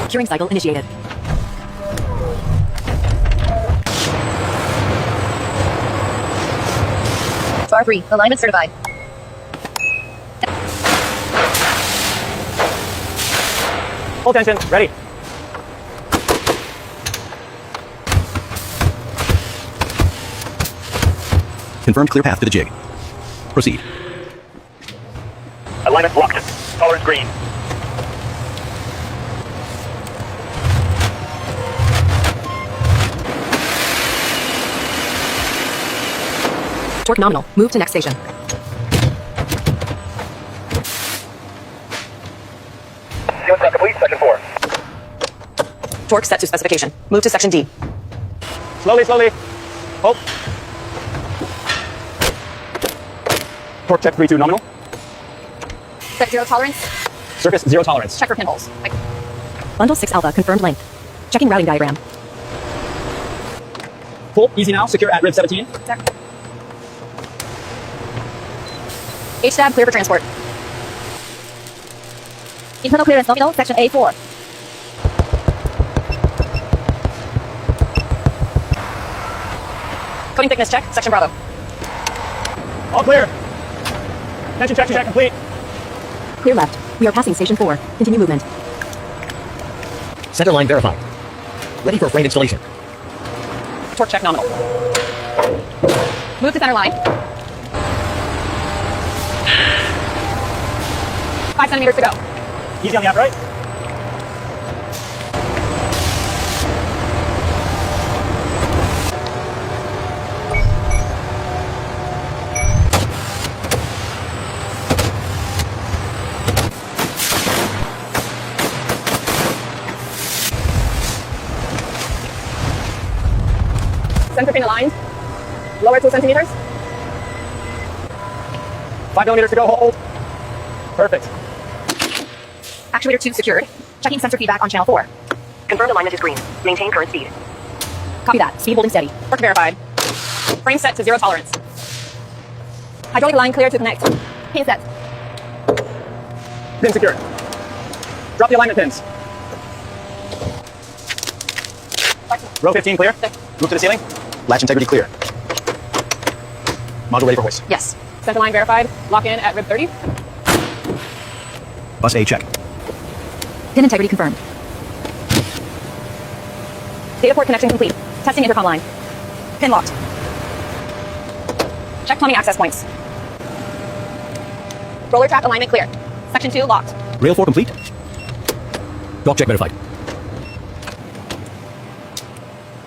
Curing cycle initiated. Bar 3, alignment certified. Full tension, ready. Confirmed clear path to the jig. Proceed. Alignment locked. Tolerance green. Torque nominal. Move to next station. Sealant set complete, section 4. Torque set to specification. Move to section D. Slowly, slowly. Hold. Torque check 3-2 nominal. Set 0 tolerance. Surface 0 tolerance. Check for pinholes. Bundle 6 alpha confirmed length. Checking routing diagram. Full, easy now. Secure at rib 17. H-tab clear for transport. Internal clearance nominal, section A4. Coating thickness check. Section Bravo. All clear. Tension check complete. Clear left. We are passing station 4. Continue movement. Center line verified. Ready for frame installation. Torque check nominal. Move to center line. 5 centimeters to go. Easy on the outright. Center pin aligned. Lower 2 centimeters. 5 millimeters to go, hold. Perfect. Actuator 2 secured. Checking sensor feedback on channel 4. Confirmed alignment is green. Maintain current speed. Copy that. Speed holding steady. Torque verified. Frame set to 0 tolerance. Hydraulic line clear to connect. Pin set. Pin secured. Drop the alignment pins. Row 15 clear. Move to the ceiling. Latch integrity clear. Module ready for hoist. Yes. Center line verified. Lock in at rib 30. Bus A check. Pin integrity confirmed. Data port connection complete. Testing intercom line. Pin locked. Check plumbing access points. Roller track alignment clear. Section 2 locked. Rail 4 complete. Dock check verified.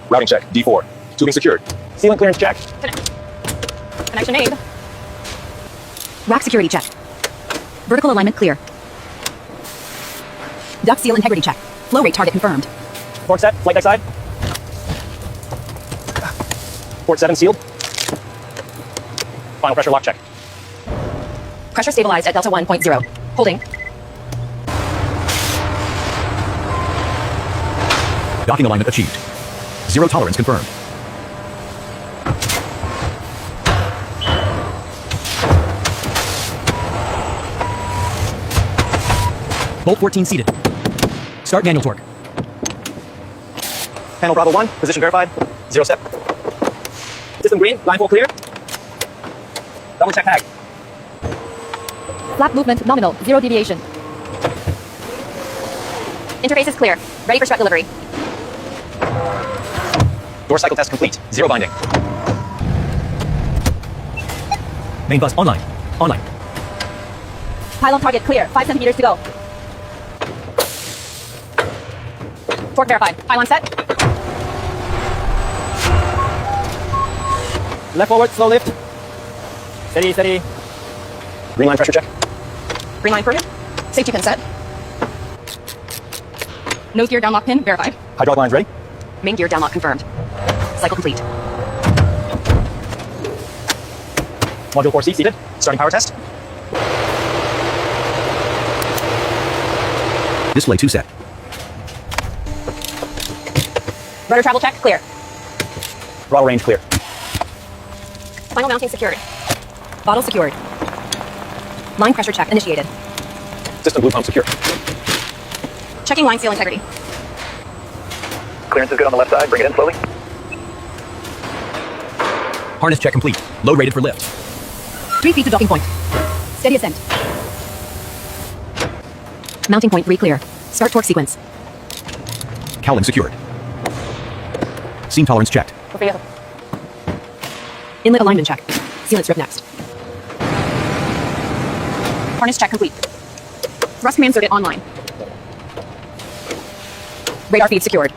Routing check. D4. Tubing secured. Sealant clearance check. Connection made. Rack security check. Vertical alignment clear. Duct seal integrity check. Flow rate target confirmed. Torque set. Flight deck side. Port 7 sealed. Final pressure lock check. Pressure stabilized at delta 1.0. Holding. Docking alignment achieved. 0 tolerance confirmed. Bolt 14 seated. Start manual torque. Panel Bravo 1. Position verified. 0 step. System green. Line 4 clear. Double check tag. Flap movement nominal. 0 deviation. Interface is clear. Ready for strut delivery. Door cycle test complete. 0 binding. Main bus online. Online. Pylon target clear. 5 centimeters to go. Torque verified. Pylon set. Left forward. Slow lift. Steady, steady. Green line pressure check. Green line permit. Safety pin set. Nose gear downlock pin verified. Hydraulic lines ready. Main gear downlock confirmed. Cycle complete. Module 4C seated. Starting power test. Display 2 set. Rudder travel check clear. Throttle range clear. Final mounting secured. Bottle secured. Line pressure check initiated. System blue pump secure. Checking line seal integrity. Clearance is good on the left side. Bring it in slowly. Harness check complete. Load rated for lift. 3 feet to docking point. Steady ascent. Mounting point 3 clear. Start torque sequence. Cowling secured. Seam tolerance checked. Inlet alignment check. Sealant strip next. Harness check complete. Thrust command circuit online. Radar feed secured.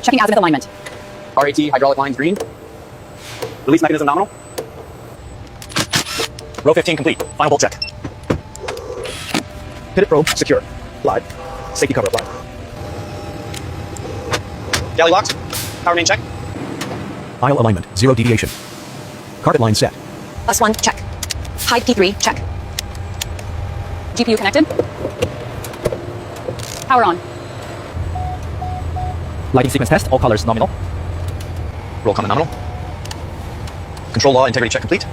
Checking azimuth alignment. RAT hydraulic lines green. Release mechanism nominal. Row 15 complete. Final bolt check. Pivot probe secure. Applied. Safety cover applied. Galley locked. Power main check. Aisle alignment. 0 deviation. Carpet line set. +1 check. Hide P3 check. GPU connected. Power on. Lighting sequence test. All colors nominal. Roll comment nominal. Control law integrity check complete.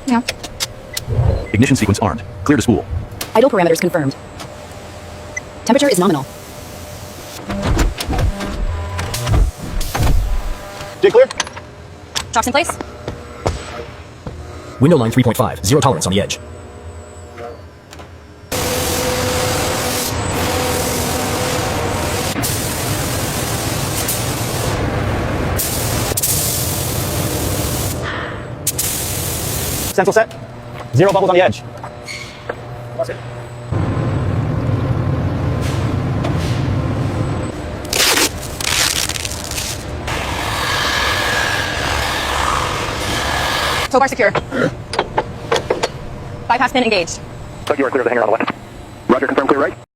Yeah. Ignition sequence armed. Clear to spool. Idle parameters confirmed. Temperature is nominal. Jig clear. Chocks in place. Window line 3.5. 0 tolerance on the edge. Stencil set. 0 bubbles on the edge. That's it. Tow bar secure. Bypass pin engaged. So you are clear of the hangar on the left. Roger, confirm clear right.